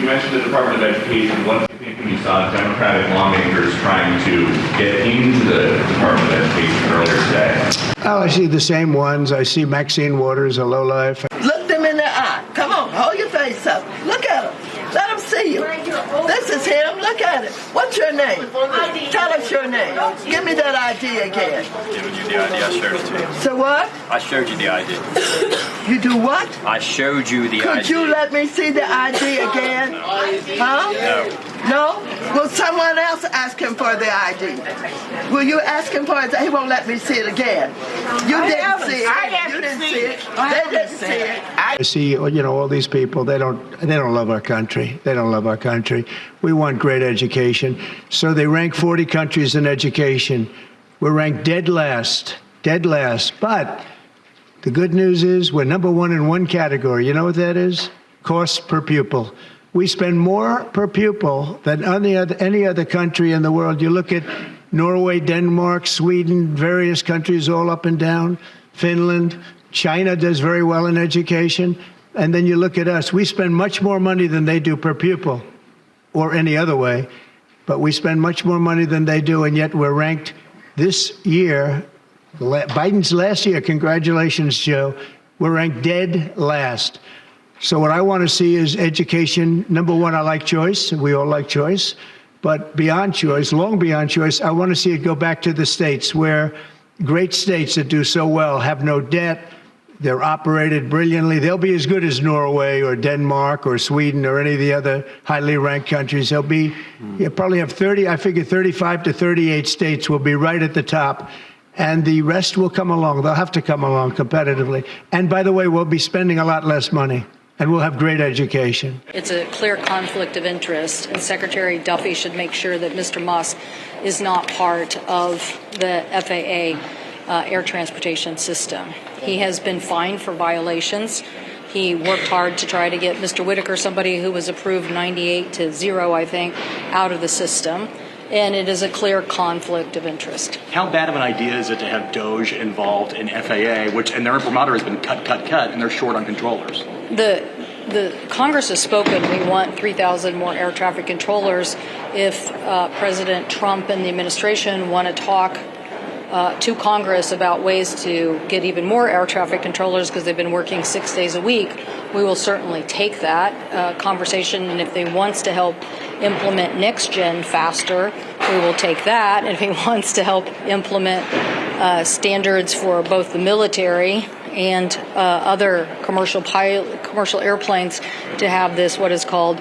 You mentioned the Department of Education. What do you think when you saw Democratic lawmakers trying to get into the Department of Education earlier today? Oh, I see the same ones. I see Maxine Waters, a lowlife. Look them in the eye. Come on, hold your face up. Look at him. Let them see you. This is him. Look at it. What's your name? Tell us your name. Give me that ID again. Giving you the ID. I showed it to you. So what? I showed you the ID. You do what? I showed you the ID. Could you let me see the ID again? Huh? No. No? Will someone else ask him for the ID? Will you ask him for it? He won't let me see it again. You didn't see it. You didn't see it. They didn't see it. I see, all these people. They don't love our country. They don't love our country. We want great education. So they rank 40 countries in education. We're ranked dead last. Dead last. But the good news is we're number one in one category. You know what that is? Cost per pupil. We spend more per pupil than any other country in the world. You look at Norway, Denmark, Sweden, various countries all up and down, Finland. China does very well in education. And then you look at us. We spend much more money than they do per pupil or any other way. But we spend much more money than they do, and yet we're ranked this year, Biden's last year, congratulations, Joe, we're ranked dead last. So what I want to see is education. Number one, I like choice. We all like choice. But beyond choice, long beyond choice, I want to see it go back to the states where great states that do so well have no debt. They're operated brilliantly. They'll be as good as Norway or Denmark or Sweden or any of the other highly ranked countries. They'll be, probably have 35 to 38 states will be right at the top. And the rest will come along. They'll have to come along competitively. And by the way, we'll be spending a lot less money. And we'll have great education. It's a clear conflict of interest, and Secretary Duffy should make sure that Mr. Musk is not part of the FAA air transportation system. He has been fined for violations. He worked hard to try to get Mr. Whitaker, somebody who was approved 98-0, I think, out of the system. And it is a clear conflict of interest. How bad of an idea is it to have DOGE involved in FAA, and their imprimatur has been cut, and they're short on controllers? The Congress has spoken. We want 3,000 more air traffic controllers. If President Trump and the administration want to talk to Congress about ways to get even more air traffic controllers because they've been working 6 days a week, we will certainly take that conversation. And if they wants to help implement next gen faster, we will take that. And if he wants to help implement standards for both the military and other commercial airplanes to have this what is called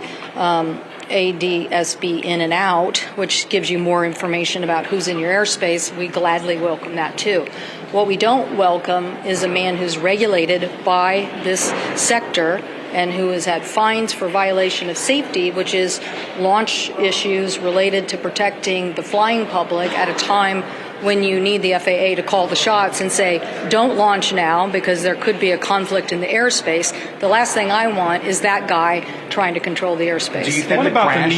ADSB in and out, which gives you more information about who's in your airspace, we gladly welcome that too. What we don't welcome is a man who's regulated by this sector and who has had fines for violation of safety, which is launch issues related to protecting the flying public at a time when you need the FAA to call the shots and say, don't launch now because there could be a conflict in the airspace. The last thing I want is that guy trying to control the airspace. Do you think the crash